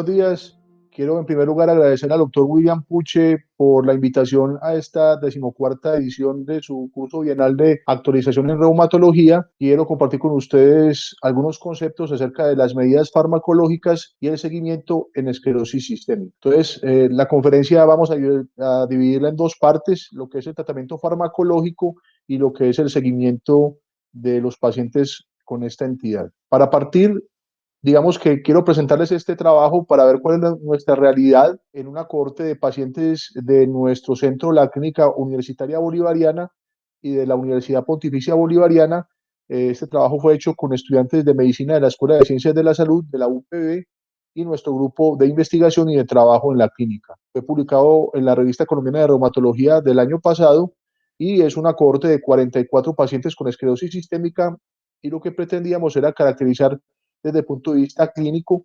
Buenos días. Quiero en primer lugar agradecer al doctor William Puche por la invitación a esta decimocuarta edición de su curso bienal de actualización en reumatología. Quiero compartir con ustedes algunos conceptos acerca de las medidas farmacológicas y el seguimiento en esclerosis sistémica. Entonces, la conferencia vamos a dividirla en dos partes, lo que es el tratamiento farmacológico y lo que es el seguimiento de los pacientes con esta entidad. Para partir, digamos que quiero presentarles este trabajo para ver cuál es nuestra realidad en una cohorte de pacientes de nuestro centro, la Clínica Universitaria Bolivariana y de la Universidad Pontificia Bolivariana. Este trabajo fue hecho con estudiantes de medicina de la Escuela de Ciencias de la Salud, de la UPB, y nuestro grupo de investigación y de trabajo en la clínica. Fue publicado en la revista Colombiana de Reumatología del año pasado y es una cohorte de 44 pacientes con esclerosis sistémica, y lo que pretendíamos era caracterizar desde el punto de vista clínico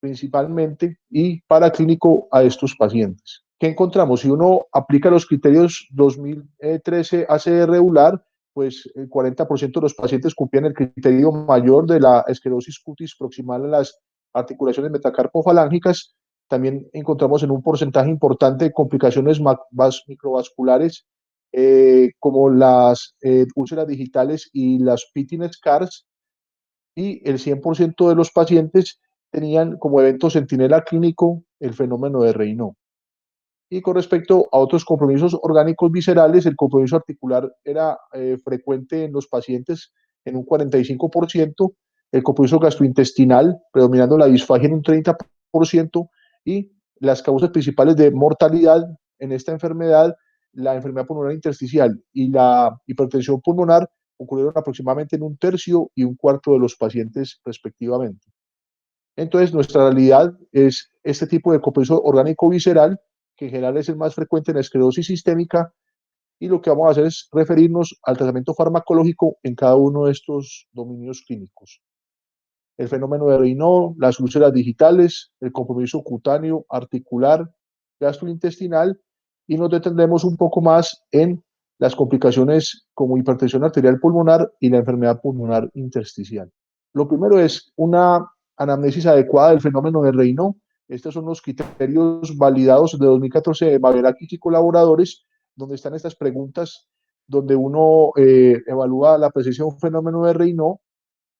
principalmente y paraclínico a estos pacientes. ¿Qué encontramos? Si uno aplica los criterios 2013 ACR EULAR, pues el 40% de los pacientes cumplían el criterio mayor de la esclerosis cutis proximal a las articulaciones metacarpofalángicas. También encontramos en un porcentaje importante de complicaciones microvasculares, como las úlceras digitales y las pitting scars, y el 100% de los pacientes tenían como evento centinela clínico el fenómeno de Raynaud. Y con respecto a otros compromisos orgánicos viscerales, el compromiso articular era frecuente en los pacientes en un 45%, el compromiso gastrointestinal, predominando la disfagia en un 30%, y las causas principales de mortalidad en esta enfermedad, la enfermedad pulmonar intersticial y la hipertensión pulmonar, ocurrieron aproximadamente en un tercio y un cuarto de los pacientes respectivamente. Entonces, nuestra realidad es este tipo de compromiso orgánico visceral, que en general es el más frecuente en la esclerosis sistémica, y lo que vamos a hacer es referirnos al tratamiento farmacológico en cada uno de estos dominios clínicos. El fenómeno de Raynaud, las úlceras digitales, el compromiso cutáneo, articular, gastrointestinal, y nos detendremos un poco más en las complicaciones como hipertensión arterial pulmonar y la enfermedad pulmonar intersticial. Lo primero es una anamnesis adecuada del fenómeno de Raynaud. Estos son los criterios validados de 2014 de Baberakis y colaboradores, donde están estas preguntas, donde uno evalúa la presencia de un fenómeno de Raynaud,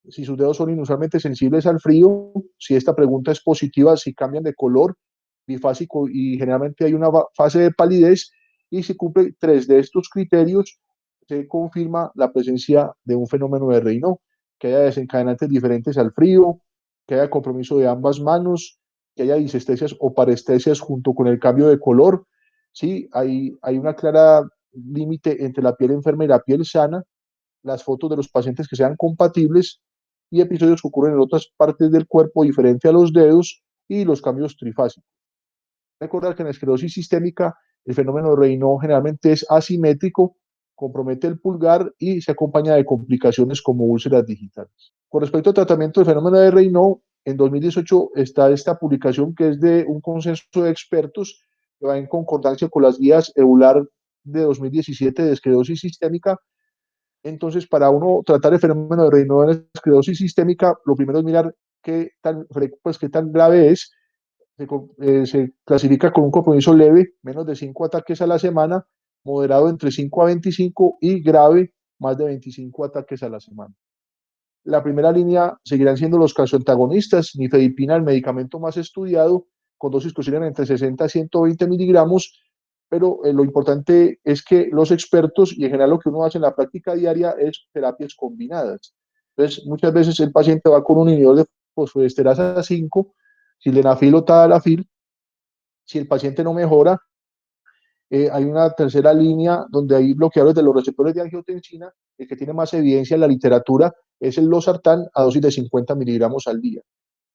si sus dedos son inusualmente sensibles al frío, si esta pregunta es positiva, si cambian de color, bifásico, y generalmente hay una fase de palidez, y si cumple tres de estos criterios, se confirma la presencia de un fenómeno de Raynaud, que haya desencadenantes diferentes al frío, que haya compromiso de ambas manos, que haya disestesias o parestesias junto con el cambio de color. Sí, hay una clara límite entre la piel enferma y la piel sana, las fotos de los pacientes que sean compatibles, y episodios que ocurren en otras partes del cuerpo diferente a los dedos, y los cambios trifásicos. Recordar que en la esclerosis sistémica el fenómeno de Raynaud generalmente es asimétrico, compromete el pulgar y se acompaña de complicaciones como úlceras digitales. Con respecto al tratamiento del fenómeno de Raynaud, en 2018 está esta publicación que es de un consenso de expertos que va en concordancia con las guías EULAR de 2017 de esclerosis sistémica. Entonces, para uno tratar el fenómeno de Raynaud en la esclerosis sistémica, lo primero es mirar qué tan grave es. Se clasifica con un compromiso leve, menos de 5 ataques a la semana, moderado entre 5 a 25 y grave, más de 25 ataques a la semana. La primera línea seguirán siendo los calcioantagonistas, nifedipina, el medicamento más estudiado, con dosis que oscilan entre 60 a 120 miligramos, pero lo importante es que los expertos, y en general lo que uno hace en la práctica diaria, es terapias combinadas. Entonces, muchas veces el paciente va con un inhibidor de fosfodiesterasa 5, sildenafil o tadalafil. Si el paciente no mejora, hay una tercera línea donde hay bloqueadores de los receptores de angiotensina. El que tiene más evidencia en la literatura es el losartán, a dosis de 50 miligramos al día.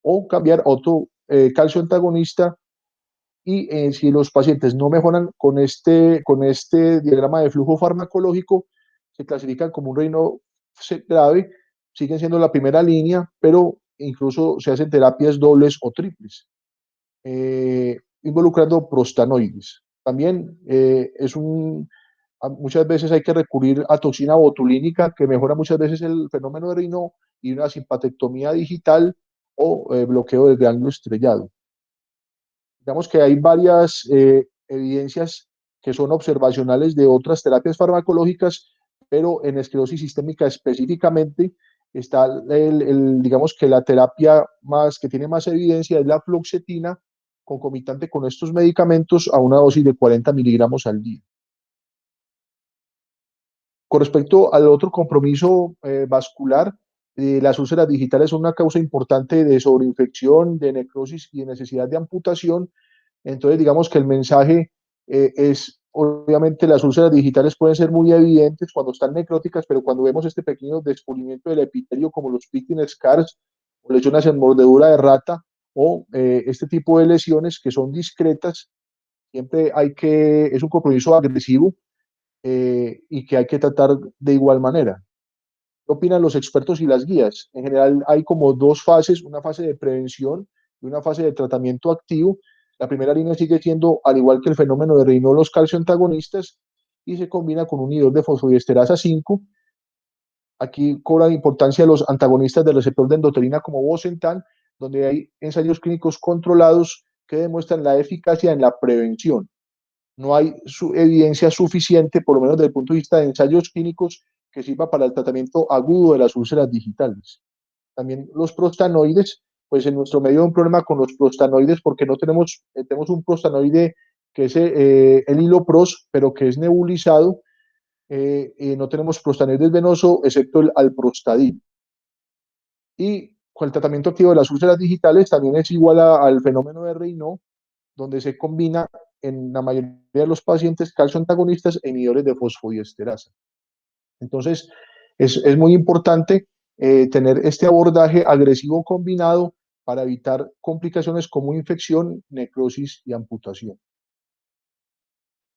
O cambiar otro calcio antagonista, y si los pacientes no mejoran con este diagrama de flujo farmacológico, se clasifican como un Raynaud grave, siguen siendo la primera línea, pero incluso se hacen terapias dobles o triples, involucrando prostanoides. También muchas veces hay que recurrir a toxina botulínica, que mejora muchas veces el fenómeno de Raynaud, y una simpatectomía digital o bloqueo del ganglio estrellado. Digamos que hay varias evidencias que son observacionales de otras terapias farmacológicas, pero en esclerosis sistémica específicamente está digamos que la terapia más que tiene más evidencia es la fluoxetina concomitante con estos medicamentos a una dosis de 40 miligramos al día. Con respecto al otro compromiso vascular, las úlceras digitales son una causa importante de sobreinfección, de necrosis y de necesidad de amputación. Entonces, digamos que el mensaje es, obviamente, las úlceras digitales pueden ser muy evidentes cuando están necróticas, pero cuando vemos este pequeño descubrimiento del epitelio, como los picking scars, o lesiones en mordedura de rata, o este tipo de lesiones que son discretas, siempre es un compromiso agresivo y que hay que tratar de igual manera. ¿Qué opinan los expertos y las guías? En general hay como dos fases, una fase de prevención y una fase de tratamiento activo. La primera línea sigue siendo, al igual que el fenómeno de Raynaud, los calcioantagonistas y se combina con un inhibidor de fosfodiesterasa 5. Aquí cobran importancia los antagonistas del receptor de endotelina como Bosentan, donde hay ensayos clínicos controlados que demuestran la eficacia en la prevención. No hay evidencia suficiente, por lo menos desde el punto de vista de ensayos clínicos, que sirva para el tratamiento agudo de las úlceras digitales. También los prostanoides, pues en nuestro medio hay un problema con los prostanoides porque no tenemos un prostanoide que es el hilopros, pero que es nebulizado, no tenemos prostanoides venoso, excepto el alprostadil. Y con el tratamiento activo de las úlceras digitales también es igual al fenómeno de Raynaud, donde se combina en la mayoría de los pacientes calcio antagonistas e inhibidores de fosfodiesterasa. Entonces, es muy importante tener este abordaje agresivo combinado para evitar complicaciones como infección, necrosis y amputación.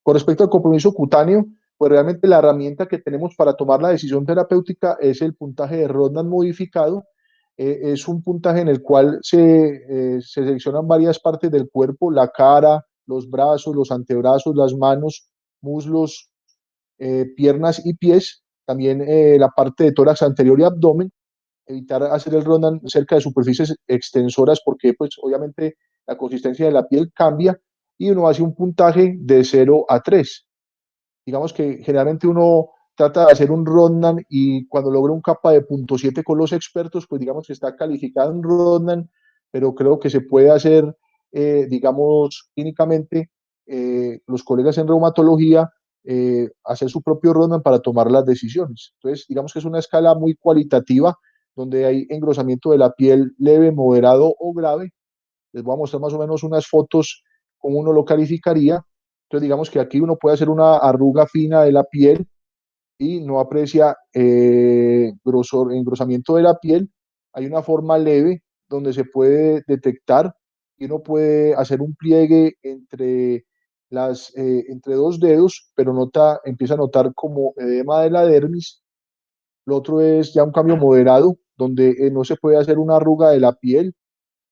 Con respecto al compromiso cutáneo, pues realmente la herramienta que tenemos para tomar la decisión terapéutica es el puntaje de Rodnan modificado. Es un puntaje en el cual se seleccionan varias partes del cuerpo, la cara, los brazos, los antebrazos, las manos, muslos, piernas y pies, también la parte de tórax anterior y abdomen, evitar hacer el Rodnan cerca de superficies extensoras porque pues obviamente la consistencia de la piel cambia y uno hace un puntaje de 0 a 3. Digamos que generalmente uno trata de hacer un Rodnan y cuando logra un capa de 0.7 con los expertos, pues digamos que está calificado en Rodnan, pero creo que se puede hacer, digamos, clínicamente, los colegas en reumatología, hacer su propio Rodnan para tomar las decisiones. Entonces, digamos que es una escala muy cualitativa, donde hay engrosamiento de la piel leve, moderado o grave. Les voy a mostrar más o menos unas fotos, cómo uno lo calificaría. Entonces, digamos que aquí uno puede hacer una arruga fina de la piel y no aprecia engrosamiento de la piel. Hay una forma leve donde se puede detectar y uno puede hacer un pliegue entre dos dedos, pero empieza a notar como edema de la dermis. Lo otro es ya un cambio moderado, donde no se puede hacer una arruga de la piel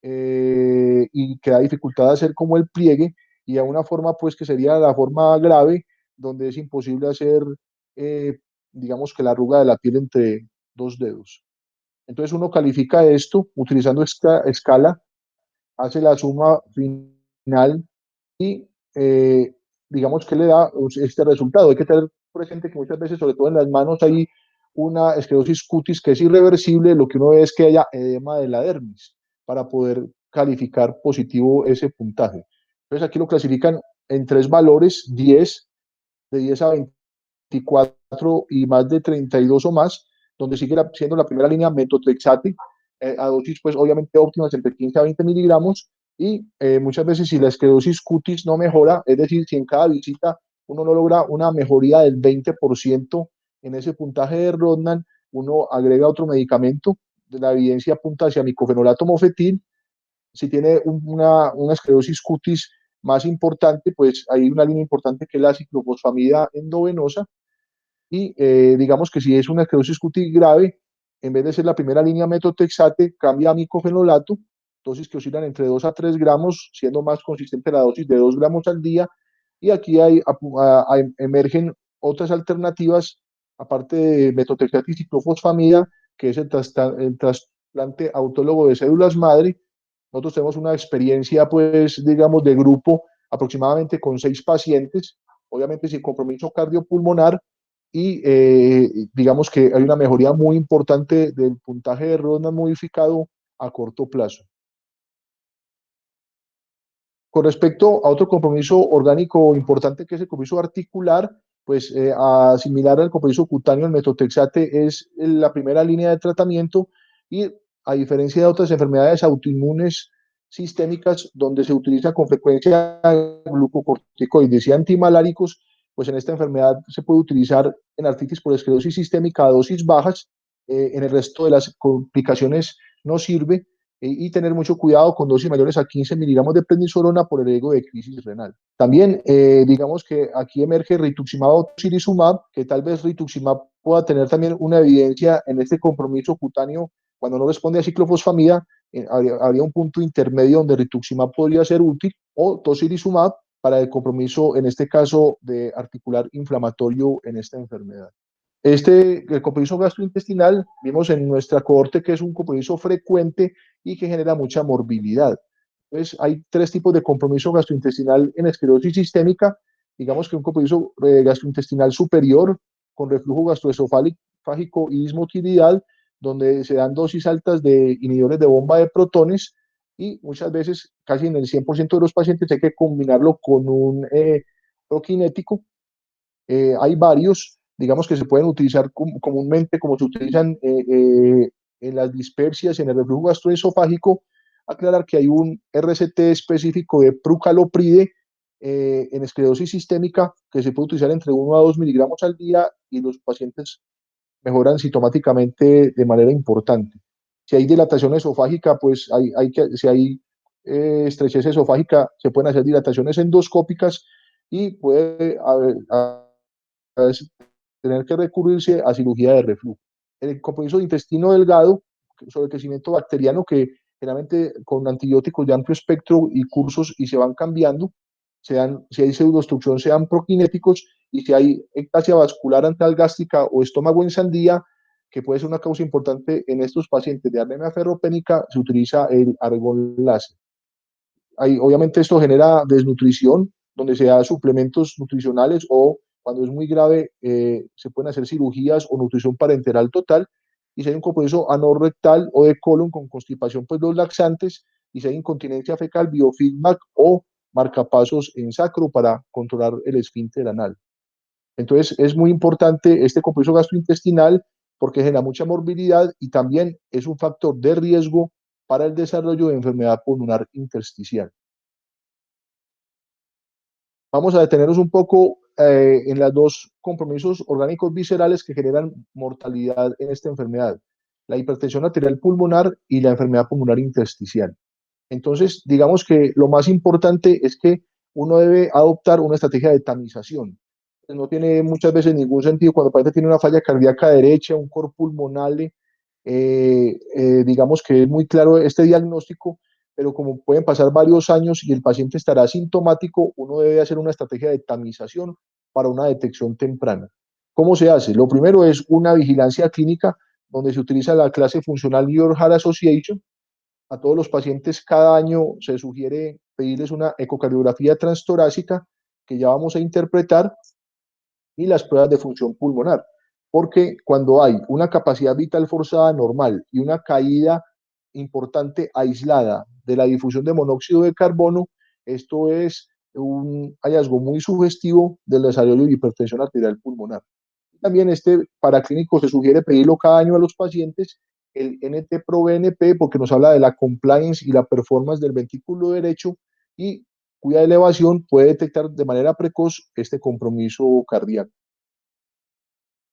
y que da dificultad de hacer como el pliegue, y a una forma pues que sería la forma grave, donde es imposible hacer, eh, digamos que la arruga de la piel entre dos dedos. Entonces uno califica esto utilizando esta escala, hace la suma final y digamos que le da este resultado. Hay que tener presente que muchas veces, sobre todo en las manos, hay una esclerosis cutis que es irreversible. Lo que uno ve es que haya edema de la dermis para poder calificar positivo ese puntaje. Entonces aquí lo clasifican en tres valores: 10, de 10 a 24 y más de 32 o más, donde sigue siendo la primera línea metotrexate, a dosis pues obviamente óptimas entre 15 a 20 miligramos, y muchas veces si la esclerosis cutis no mejora, es decir, si en cada visita uno no logra una mejoría del 20% en ese puntaje de Rodnan, uno agrega otro medicamento. La evidencia apunta hacia micofenolato mofetil. Si tiene una esclerosis cutis más importante, pues hay una línea importante que es la ciclofosfamida endovenosa, y digamos que si es una esclerosis cutis grave, en vez de ser la primera línea metotrexate, cambia a micofenolato, dosis que oscilan entre 2 a 3 gramos, siendo más consistente la dosis de 2 gramos al día. Y aquí emergen otras alternativas, aparte de metotrexate y ciclofosfamida, que es el trasplante autólogo de células madre, Nosotros tenemos una experiencia, pues, digamos, de grupo aproximadamente con 6 pacientes, obviamente sin compromiso cardiopulmonar, y digamos que hay una mejoría muy importante del puntaje de Rodnan modificado a corto plazo. Con respecto a otro compromiso orgánico importante que es el compromiso articular, pues similar al compromiso cutáneo, el metotrexate es la primera línea de tratamiento y a diferencia de otras enfermedades autoinmunes sistémicas donde se utiliza con frecuencia glucocorticoides y antimaláricos, pues en esta enfermedad se puede utilizar en artritis por esclerosis sistémica a dosis bajas, en el resto de las complicaciones no sirve y tener mucho cuidado con dosis mayores a 15 miligramos de prednisolona por el riesgo de crisis renal. También, digamos que aquí emerge rituximab o tocilizumab, que tal vez rituximab pueda tener también una evidencia en este compromiso cutáneo cuando no responde a ciclofosfamida, habría un punto intermedio donde rituximab podría ser útil, o tocilizumab para el compromiso, en este caso, de articular inflamatorio en esta enfermedad. El compromiso gastrointestinal, vimos en nuestra cohorte que es un compromiso frecuente y que genera mucha morbilidad. Entonces, hay 3 tipos de compromiso gastrointestinal en esclerosis sistémica. Digamos que un compromiso gastrointestinal superior con reflujo gastroesofágico y dismotilidad, donde se dan dosis altas de inhibidores de bomba de protones y muchas veces, casi en el 100% de los pacientes, hay que combinarlo con un prokinético. Hay varios, digamos, que se pueden utilizar comúnmente como se utilizan en las dispersias, en el reflujo gastroesofágico. Aclarar que hay un RCT específico de prucalopride en esclerosis sistémica que se puede utilizar entre 1 a 2 miligramos al día y los pacientes mejoran sintomáticamente de manera importante. Si hay dilatación esofágica, pues si hay estrechez esofágica, se pueden hacer dilataciones endoscópicas y puede haber, es tener que recurrirse a cirugía de reflujo. El compromiso de intestino delgado, sobre el crecimiento bacteriano, que generalmente con antibióticos de amplio espectro y cursos y se van cambiando, si hay pseudoobstrucción, sean prokinéticos, y si hay ectasia vascular antalgástrica o estómago en sandía, que puede ser una causa importante en estos pacientes de anemia ferropénica, se utiliza el argón láser. Obviamente esto genera desnutrición, donde se da suplementos nutricionales o cuando es muy grave se pueden hacer cirugías o nutrición parenteral total. Y si hay un compromiso anorrectal o de colon con constipación, pues los laxantes. Y si hay incontinencia fecal, biofeedback o marcapasos en sacro para controlar el esfínter anal. Entonces es muy importante este compromiso gastrointestinal porque genera mucha morbilidad y también es un factor de riesgo para el desarrollo de enfermedad pulmonar intersticial. Vamos a detenernos un poco en los 2 compromisos orgánicos viscerales que generan mortalidad en esta enfermedad, la hipertensión arterial pulmonar y la enfermedad pulmonar intersticial. Entonces, digamos que lo más importante es que uno debe adoptar una estrategia de tamización. No tiene muchas veces ningún sentido cuando el paciente tiene una falla cardíaca derecha, un cor pulmonale, digamos que es muy claro este diagnóstico, pero como pueden pasar varios años y el paciente estará asintomático, uno debe hacer una estrategia de tamización para una detección temprana. ¿Cómo se hace? Lo primero es una vigilancia clínica donde se utiliza la clase funcional New York Heart Association. A todos los pacientes cada año se sugiere pedirles una ecocardiografía transtorácica que ya vamos a interpretar y las pruebas de función pulmonar, porque cuando hay una capacidad vital forzada normal y una caída importante aislada de la difusión de monóxido de carbono, esto es un hallazgo muy sugestivo del desarrollo de hipertensión arterial pulmonar. También este paraclínico se sugiere pedirlo cada año a los pacientes, el NT-proBNP, porque nos habla de la compliance y la performance del ventrículo derecho y cuya elevación puede detectar de manera precoz este compromiso cardíaco.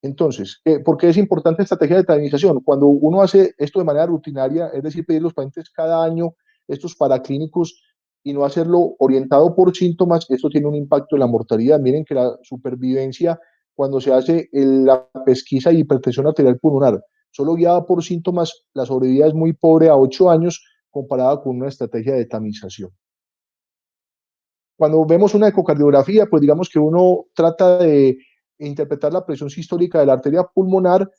Entonces, ¿por qué es importante estrategia de tamización? Cuando uno hace esto de manera rutinaria, es decir, pedir los pacientes cada año estos paraclínicos y no hacerlo orientado por síntomas, esto tiene un impacto en la mortalidad. Miren que la supervivencia, cuando se hace la pesquisa de hipertensión arterial pulmonar, solo guiada por síntomas, la sobrevida es muy pobre a 8 años comparada con una estrategia de tamización. Cuando vemos una ecocardiografía, pues digamos que uno trata de interpretar la presión sistólica de la arteria pulmonar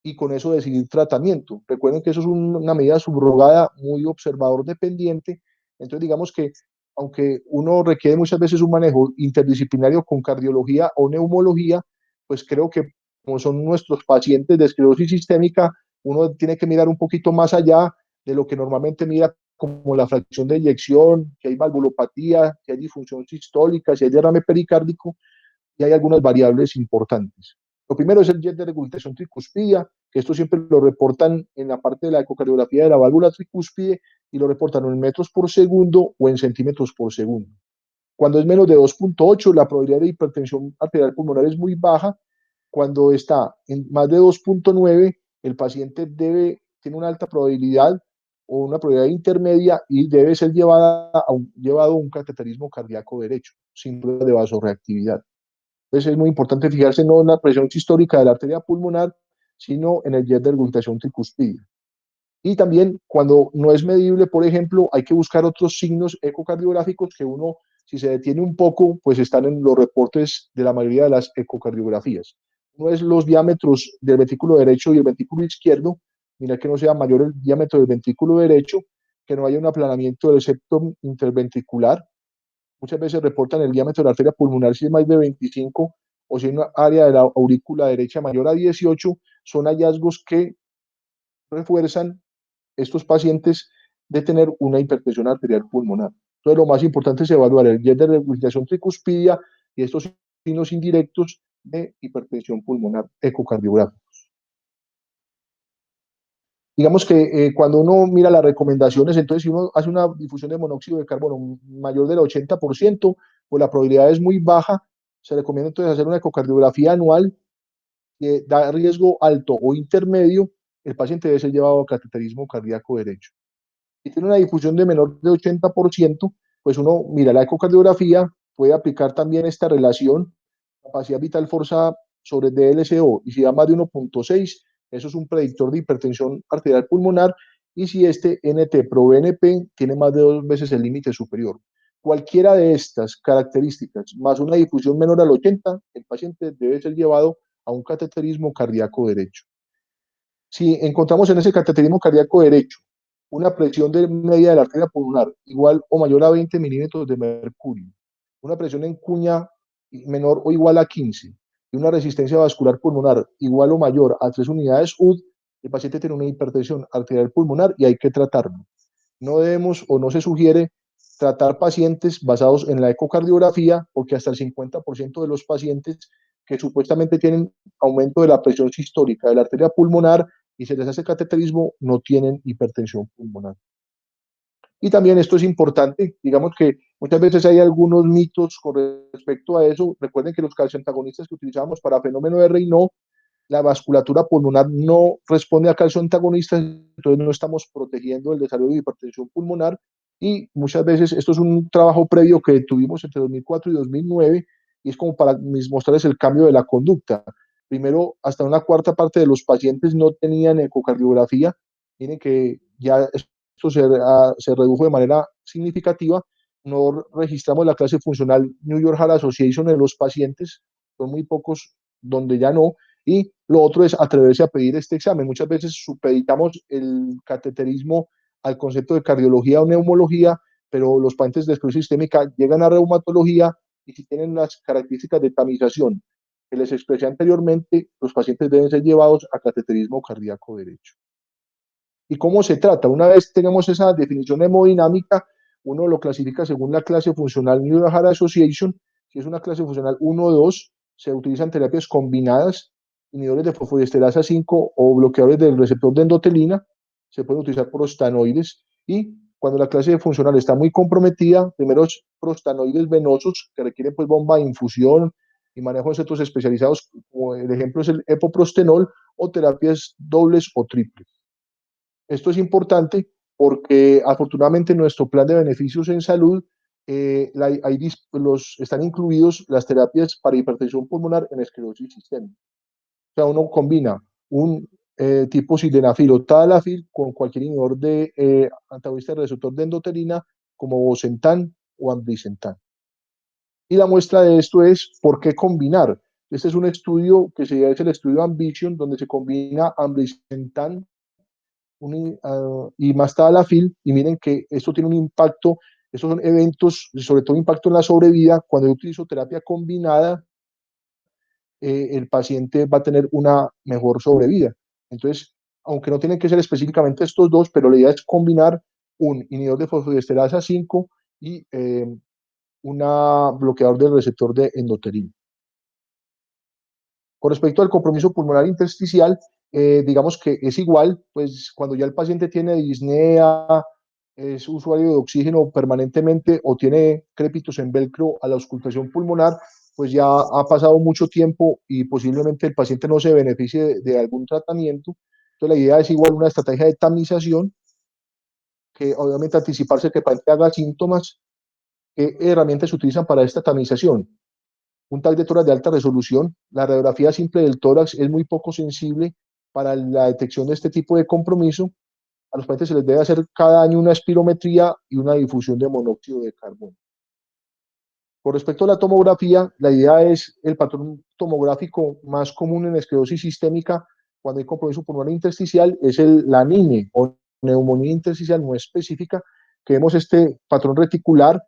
y con eso decidir tratamiento. Recuerden que eso es una medida subrogada, muy observador dependiente. Entonces, digamos que aunque uno requiere muchas veces un manejo interdisciplinario con cardiología o neumología, pues creo que como son nuestros pacientes de esclerosis sistémica, uno tiene que mirar un poquito más allá de lo que normalmente mira como la fracción de eyección, si hay valvulopatía, si hay disfunción sistólica, si hay derrame pericárdico, y hay algunas variables importantes. Lo primero es el jet de regurgitación tricuspidia, que esto siempre lo reportan en la parte de la ecocardiografía de la válvula tricúspide y lo reportan en metros por segundo o en centímetros por segundo. Cuando es menos de 2.8, la probabilidad de hipertensión arterial pulmonar es muy baja. Cuando está en más de 2.9, el paciente tiene una alta probabilidad o una probabilidad intermedia y debe ser llevado a un cateterismo cardíaco derecho, sin prueba de vasorreactividad. Entonces es muy importante fijarse no en la presión sistólica de la arteria pulmonar, sino en el jet de regurgitación tricuspidia. Y también cuando no es medible, por ejemplo, hay que buscar otros signos ecocardiográficos que uno, si se detiene un poco, pues están en los reportes de la mayoría de las ecocardiografías. Uno es los diámetros del ventrículo derecho y el ventrículo izquierdo. Mira que no sea mayor el diámetro del ventrículo derecho, que no haya un aplanamiento del septum interventricular. Muchas veces reportan el diámetro de la arteria pulmonar si es más de 25 o si hay una área de la aurícula derecha mayor a 18, son hallazgos que refuerzan estos pacientes de tener una hipertensión arterial pulmonar. Entonces, lo más importante es evaluar el jet de regurgitación tricuspidia y estos signos indirectos de hipertensión pulmonar ecocardiográfica. Digamos que cuando uno mira las recomendaciones, entonces si uno hace una difusión de monóxido de carbono mayor del 80%, pues la probabilidad es muy baja. Se recomienda entonces hacer una ecocardiografía anual que da riesgo alto o intermedio. El paciente debe ser llevado a cateterismo cardíaco derecho. Si tiene una difusión de menor de 80%, pues uno mira la ecocardiografía, puede aplicar también esta relación capacidad vital forzada sobre DLCO, y si da más de 1.6, eso es un predictor de hipertensión arterial pulmonar, y si este NT-proBNP tiene más de 2 veces el límite superior. Cualquiera de estas características, más una difusión menor al 80, el paciente debe ser llevado a un cateterismo cardíaco derecho. Si encontramos en ese cateterismo cardíaco derecho una presión de media de la arteria pulmonar igual o mayor a 20 milímetros de mercurio, una presión en cuña menor o igual a 15 y una resistencia vascular pulmonar igual o mayor a 3 unidades UD, el paciente tiene una hipertensión arterial pulmonar y hay que tratarlo. No debemos o no se sugiere tratar pacientes basados en la ecocardiografía, porque hasta el 50% de los pacientes que supuestamente tienen aumento de la presión sistólica de la arteria pulmonar y se les hace cateterismo no tienen hipertensión pulmonar. Y también esto es importante, digamos que muchas veces hay algunos mitos con respecto a eso. Recuerden que los calcioantagonistas que utilizamos para fenómeno de Raynaud, la vasculatura pulmonar no responde a calcioantagonistas, entonces no estamos protegiendo el desarrollo de hipertensión pulmonar. Y muchas veces esto es un trabajo previo que tuvimos entre 2004 y 2009 y es como para mostrarles el cambio de la conducta. Primero, hasta una cuarta parte de los pacientes no tenían ecocardiografía. Miren que ya esto se redujo de manera significativa. No registramos la clase funcional New York Heart Association en los pacientes, son muy pocos donde ya no. Y lo otro es atreverse a pedir este examen. Muchas veces supeditamos el cateterismo al concepto de cardiología o neumología, pero los pacientes de esclerosis sistémica llegan a reumatología y si tienen las características de tamización que les expresé anteriormente, los pacientes deben ser llevados a cateterismo cardíaco derecho. ¿Y cómo se trata? Una vez tenemos esa definición hemodinámica, uno lo clasifica según la clase funcional New York Heart Association. Si es una clase funcional 1 o 2, se utilizan terapias combinadas, inhibidores de fosfodiesterasa 5 o bloqueadores del receptor de endotelina. Se pueden utilizar prostanoides. Y cuando la clase funcional está muy comprometida, primero prostanoides venosos que requieren pues bomba de infusión y manejo de centros especializados, como el ejemplo es el epoprostenol, o terapias dobles o triples. Esto es importante porque afortunadamente en nuestro plan de beneficios en salud están incluidos las terapias para hipertensión pulmonar en esclerosis sistémica. O sea, uno combina un tipo sildenafil o tadalafil con cualquier inhibidor de antagonista del receptor de endotelina como bosentan o ambrisentan. Y la muestra de esto es por qué combinar. Este es un estudio que es el estudio Ambition, donde se combina ambrisentan y más tadalafil, y miren que esto tiene un impacto, estos son eventos, sobre todo impacto en la sobrevida. Cuando yo utilizo terapia combinada, el paciente va a tener una mejor sobrevida. Entonces, aunque no tienen que ser específicamente estos dos, pero la idea es combinar un inhibidor de fosfodiesterasa 5 y una bloqueador del receptor de endoterina. Con respecto al compromiso pulmonar intersticial, digamos que es igual, pues cuando ya el paciente tiene disnea, es usuario de oxígeno permanentemente o tiene crépitos en velcro a la auscultación pulmonar, pues ya ha pasado mucho tiempo y posiblemente el paciente no se beneficie de algún tratamiento. Entonces la idea es igual una estrategia de tamización, que obviamente anticiparse que el paciente haga síntomas. ¿Qué herramientas se utilizan para esta tamización? Un TAC de tórax de alta resolución. La radiografía simple del tórax es muy poco sensible para la detección de este tipo de compromiso. A los pacientes se les debe hacer cada año una espirometría y una difusión de monóxido de carbono. Con respecto a la tomografía, la idea es el patrón tomográfico más común en esclerosis sistémica cuando hay compromiso pulmonar intersticial, es la NINE o neumonía intersticial no específica, que vemos este patrón reticular,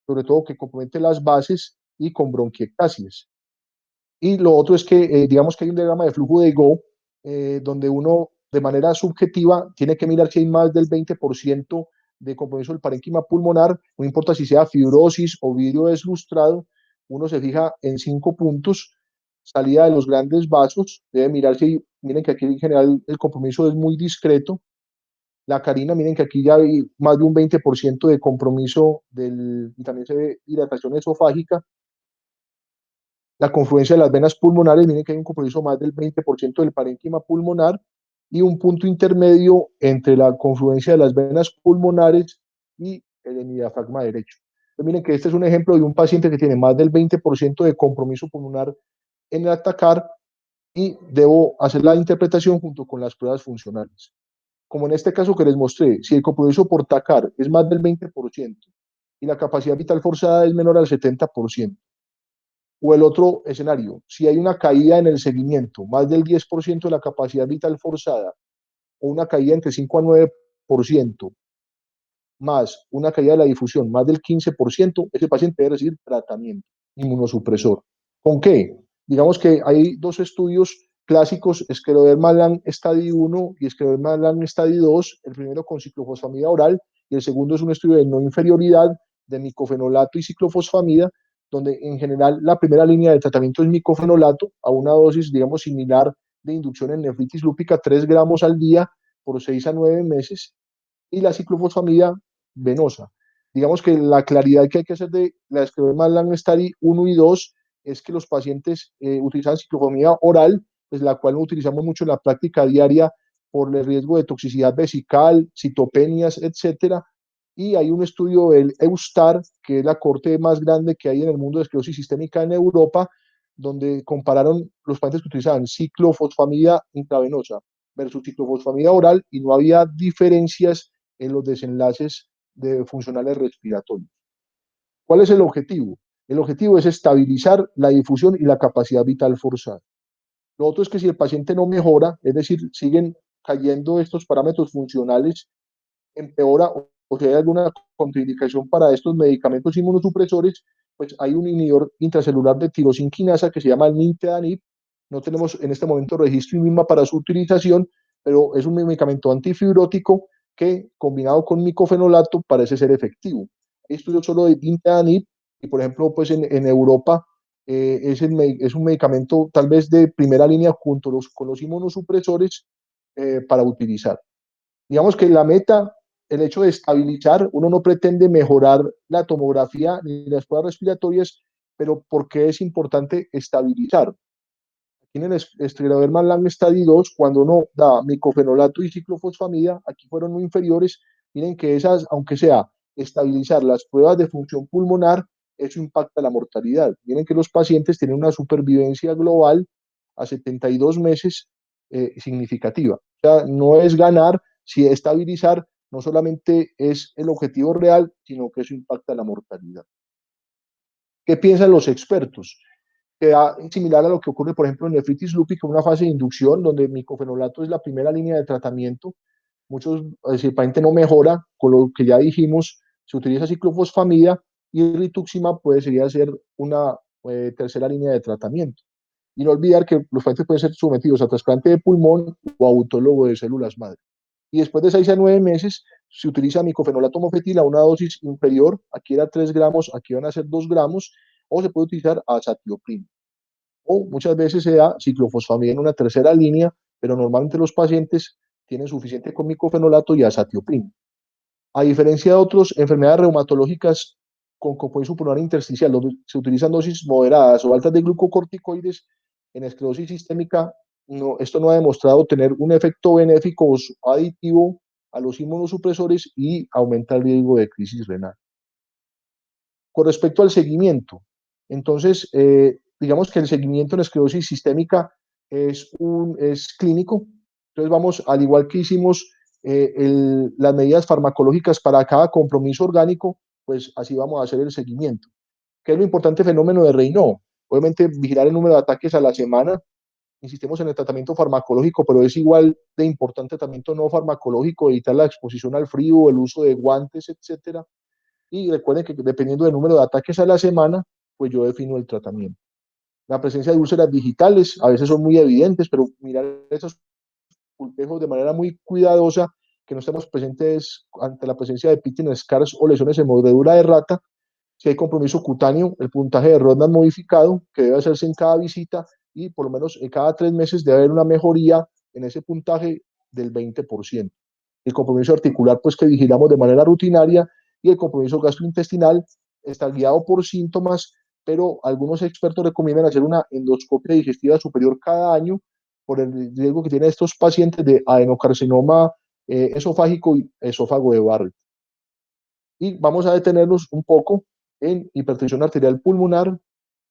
sobre todo que compromete las bases y con bronquiectasias. Y lo otro es que, digamos que hay un diagrama de flujo de Go, donde uno de manera subjetiva tiene que mirar si hay más del 20% de compromiso del parénquima pulmonar, no importa si sea fibrosis o vidrio deslustrado, uno se fija en 5 puntos: salida de los grandes vasos, debe mirar si, miren que aquí en general el compromiso es muy discreto, la carina, miren que aquí ya hay más de un 20% de compromiso y también se ve dilatación esofágica. La confluencia de las venas pulmonares, miren que hay un compromiso más del 20% del parénquima pulmonar y un punto intermedio entre la confluencia de las venas pulmonares y el diafragma derecho. Entonces, miren que este es un ejemplo de un paciente que tiene más del 20% de compromiso pulmonar en el atacar, y debo hacer la interpretación junto con las pruebas funcionales. Como en este caso que les mostré, si el compromiso por TACAR es más del 20% y la capacidad vital forzada es menor al 70%, o el otro escenario, si hay una caída en el seguimiento, más del 10% de la capacidad vital forzada, o una caída entre 5 a 9%, más una caída de la difusión, más del 15%, ese paciente debe recibir tratamiento inmunosupresor. ¿Con qué? Digamos que hay dos estudios clásicos: Scleroderma Lang Study 1 y Scleroderma Lang Study 2, el primero con ciclofosfamida oral y el segundo es un estudio de no inferioridad de micofenolato y ciclofosfamida, donde en general la primera línea de tratamiento es micofenolato a una dosis, digamos, similar de inducción en nefritis lúpica, 3 gramos al día por 6 a 9 meses, y la ciclofosfamida venosa. Digamos que la claridad que hay que hacer de la escleroderma Lang Study 1 y 2 es que los pacientes utilizan ciclofosfamida oral, pues la cual no utilizamos mucho en la práctica diaria por el riesgo de toxicidad vesical, citopenias, etcétera. Y hay un estudio del EUSTAR, que es la corte más grande que hay en el mundo de esclerosis sistémica en Europa, donde compararon los pacientes que utilizaban ciclofosfamida intravenosa versus ciclofosfamida oral y no había diferencias en los desenlaces de funcionales respiratorios. ¿Cuál es el objetivo? El objetivo es estabilizar la difusión y la capacidad vital forzada. Lo otro es que si el paciente no mejora, es decir, siguen cayendo estos parámetros funcionales, empeora o si hay alguna contraindicación para estos medicamentos inmunosupresores, pues hay un inhibidor intracelular de tirosinquinasa que se llama el nintedanib. No tenemos en este momento registro INVIMA para su utilización, pero es un medicamento antifibrótico que combinado con micofenolato parece ser efectivo. Hay estudios solo de nintedanib y, por ejemplo, pues en Europa es un medicamento tal vez de primera línea junto con los inmunosupresores para utilizar. Digamos que la meta, el hecho de estabilizar, uno no pretende mejorar la tomografía ni las pruebas respiratorias, pero ¿por qué es importante estabilizar? Aquí en el Scleroderma Lang Study 2, cuando uno da micofenolato y ciclofosfamida, aquí fueron muy inferiores. Miren que esas, aunque sea estabilizar las pruebas de función pulmonar, eso impacta la mortalidad. Miren que los pacientes tienen una supervivencia global a 72 meses significativa. O sea, no es ganar, si estabilizar no solamente es el objetivo real, sino que eso impacta la mortalidad. ¿Qué piensan los expertos? Queda similar a lo que ocurre, por ejemplo, en nefritis lúpica, una fase de inducción donde micofenolato es la primera línea de tratamiento. Si el paciente no mejora, con lo que ya dijimos, se utiliza ciclofosfamida y rituximab puede ser una tercera línea de tratamiento. Y no olvidar que los pacientes pueden ser sometidos a trasplante de pulmón o a autólogo de células madre. Y después de 6 a 9 meses se utiliza micofenolato mofetil a una dosis inferior, aquí era 3 gramos, aquí van a ser 2 gramos, o se puede utilizar azatioprina. O muchas veces se da ciclofosfamida en una tercera línea, pero normalmente los pacientes tienen suficiente con micofenolato y azatioprina. A diferencia de otras enfermedades reumatológicas con compromiso pulmonar intersticial, donde se utilizan dosis moderadas o altas de glucocorticoides, en esclerosis sistémica no, esto no ha demostrado tener un efecto benéfico o aditivo a los inmunosupresores y aumenta el riesgo de crisis renal. Con respecto al seguimiento, entonces, digamos que el seguimiento en esclerosis sistémica es clínico. Entonces vamos, al igual que hicimos las medidas farmacológicas para cada compromiso orgánico, pues así vamos a hacer el seguimiento. ¿Qué es lo importante fenómeno de Raynaud? Obviamente vigilar el número de ataques a la semana. Insistimos en el tratamiento farmacológico, pero es igual de importante el tratamiento no farmacológico, evitar la exposición al frío, el uso de guantes, etcétera. Y recuerden que dependiendo del número de ataques a la semana, pues yo defino el tratamiento. La presencia de úlceras digitales a veces son muy evidentes, pero mirar esos pulpejos de manera muy cuidadosa, que no estemos presentes ante la presencia de pitting scars o lesiones en mordedura de rata. Si hay compromiso cutáneo, el puntaje de Rodnan modificado, que debe hacerse en cada visita, y por lo menos cada 3 meses debe haber una mejoría en ese puntaje del 20%. El compromiso articular, pues que vigilamos de manera rutinaria, y el compromiso gastrointestinal está guiado por síntomas, pero algunos expertos recomiendan hacer una endoscopia digestiva superior cada año por el riesgo que tienen estos pacientes de adenocarcinoma esofágico y esófago de Barrett. Y vamos a detenernos un poco en hipertensión arterial pulmonar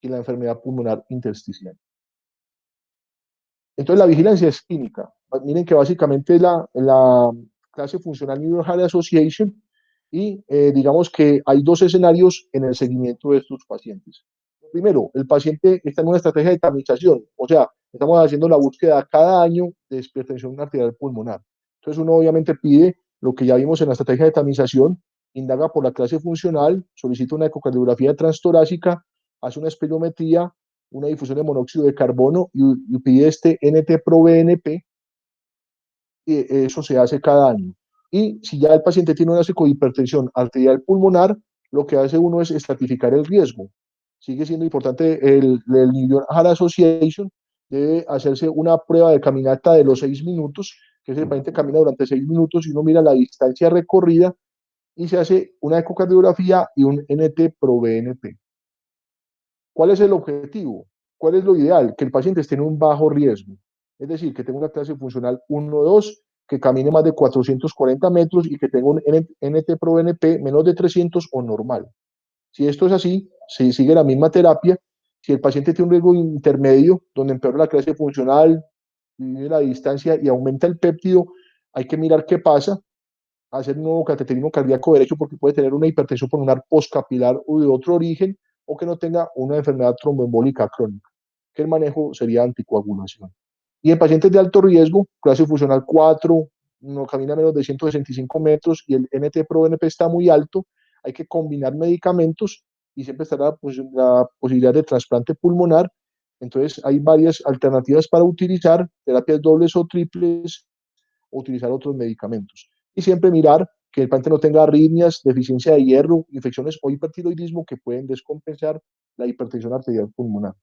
y la enfermedad pulmonar intersticial. Entonces, la vigilancia es clínica. Miren que básicamente la clase funcional New York Heart Association, y digamos que hay dos escenarios en el seguimiento de estos pacientes. Primero, el paciente está en una estrategia de tamización, o sea, estamos haciendo la búsqueda cada año de hipertensión arterial pulmonar. Entonces, uno obviamente pide lo que ya vimos en la estrategia de tamización, indaga por la clase funcional, solicita una ecocardiografía transtorácica, hace una espirometría, una difusión de monóxido de carbono y pide este NT-proBNP, y eso se hace cada año. Y si ya el paciente tiene una hipertensión arterial pulmonar, lo que hace uno es estratificar el riesgo. Sigue siendo importante el New York Heart Association, debe hacerse una prueba de caminata de los 6 minutos, que es el paciente camina durante 6 minutos y uno mira la distancia recorrida y se hace una ecocardiografía y un NT-proBNP. ¿Cuál es el objetivo? ¿Cuál es lo ideal? Que el paciente esté en un bajo riesgo, es decir, que tenga una clase funcional 1-2, que camine más de 440 metros y que tenga un NT-proBNP menos de 300 o normal. Si esto es así, se sigue la misma terapia. Si el paciente tiene un riesgo intermedio, donde empeora la clase funcional, disminuye la distancia y aumenta el péptido, hay que mirar qué pasa, hacer un nuevo cateterismo cardíaco derecho porque puede tener una hipertensión pulmonar postcapilar o de otro origen, o que no tenga una enfermedad tromboembólica crónica, que el manejo sería anticoagulación. Y en pacientes de alto riesgo, clase funcional 4, no camina menos de 165 metros y el NT-proBNP está muy alto, hay que combinar medicamentos y siempre estará la posibilidad de trasplante pulmonar. Entonces hay varias alternativas para utilizar, terapias dobles o triples, o utilizar otros medicamentos. Y siempre mirar que el paciente no tenga arritmias, deficiencia de hierro, infecciones o hipertiroidismo que pueden descompensar la hipertensión arterial pulmonar.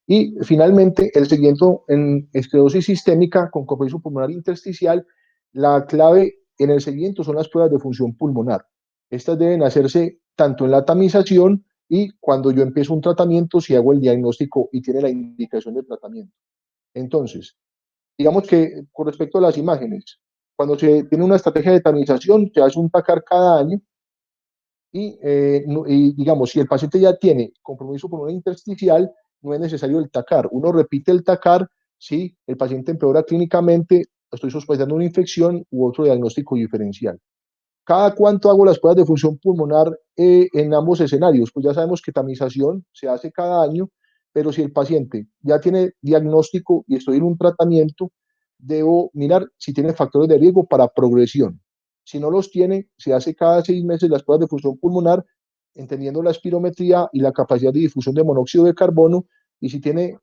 Y finalmente, el seguimiento en esclerosis sistémica con compromiso pulmonar intersticial, la clave en el seguimiento son las pruebas de función pulmonar. Estas deben hacerse tanto en la tamización y cuando yo empiezo un tratamiento, si hago el diagnóstico y tiene la indicación de tratamiento. Entonces, digamos que con respecto a las imágenes, cuando se tiene una estrategia de tamización, se hace un TACAR cada año y digamos, si el paciente ya tiene compromiso pulmonar intersticial, no es necesario el TACAR. Uno repite el TACAR si el paciente empeora clínicamente, estoy sospechando una infección u otro diagnóstico diferencial. ¿Cada cuánto hago las pruebas de función pulmonar en ambos escenarios? Pues ya sabemos que tamización se hace cada año, pero si el paciente ya tiene diagnóstico y estoy en un tratamiento, debo mirar si tiene factores de riesgo para progresión. Si no los tiene, se hace cada 6 meses las pruebas de función pulmonar, entendiendo la espirometría y la capacidad de difusión de monóxido de carbono, y si tiene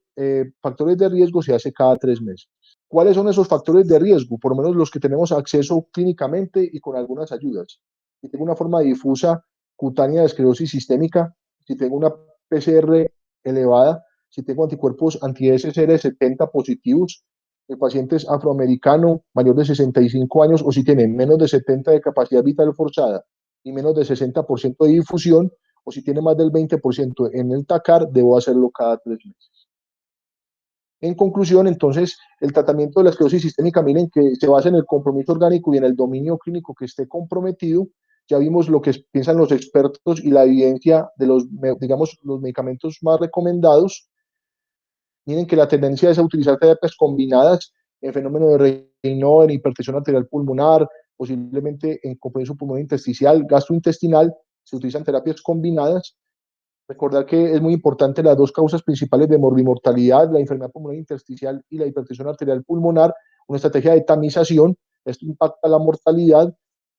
factores de riesgo, se hace cada 3 meses. ¿Cuáles son esos factores de riesgo? Por lo menos los que tenemos acceso clínicamente y con algunas ayudas. Si tengo una forma difusa cutánea de esclerosis sistémica, si tengo una PCR elevada, si tengo anticuerpos anti-SSR70 positivos, el paciente es afroamericano, mayor de 65 años, o si tiene menos de 70 de capacidad vital forzada y menos de 60% de difusión, o si tiene más del 20% en el TACAR, debo hacerlo cada 3 meses. En conclusión, entonces, el tratamiento de la esclerosis sistémica, miren que se basa en el compromiso orgánico y en el dominio clínico que esté comprometido. Ya vimos lo que piensan los expertos y la evidencia de los, digamos, los medicamentos más recomendados. Miren que la tendencia es a utilizar terapias combinadas en fenómeno de Raynaud, en hipertensión arterial pulmonar, posiblemente en compromiso pulmonar intersticial, gastrointestinal, se utilizan terapias combinadas. Recordar que es muy importante las dos causas principales de morbimortalidad, la enfermedad pulmonar intersticial y la hipertensión arterial pulmonar, una estrategia de tamización, esto impacta la mortalidad,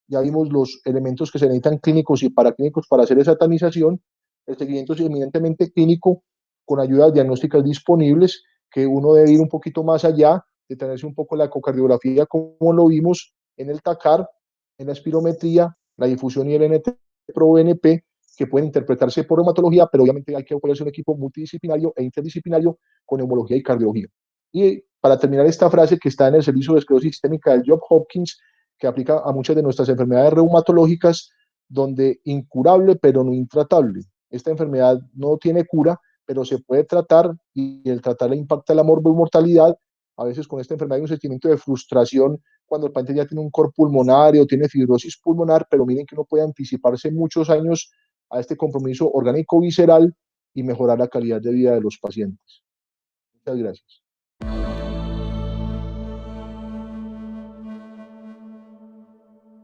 ya vimos los elementos que se necesitan clínicos y paraclínicos para hacer esa tamización, el seguimiento es eminentemente clínico con ayudas diagnósticas disponibles, que uno debe ir un poquito más allá, detenerse un poco la ecocardiografía, como lo vimos en el TACAR, en la espirometría, la difusión y el NT-proBNP, que pueden interpretarse por reumatología, pero obviamente hay que oponerse a un equipo multidisciplinario e interdisciplinario con neumología y cardiología. Y para terminar esta frase que está en el servicio de esclerosis sistémica del Johns Hopkins, que aplica a muchas de nuestras enfermedades reumatológicas, donde incurable pero no intratable. Esta enfermedad no tiene cura, pero se puede tratar y el tratarla impacta la mortalidad. A veces con esta enfermedad hay un sentimiento de frustración cuando el paciente ya tiene un cor pulmonar o tiene fibrosis pulmonar, pero miren que uno puede anticiparse muchos años a este compromiso orgánico visceral y mejorar la calidad de vida de los pacientes. Muchas gracias.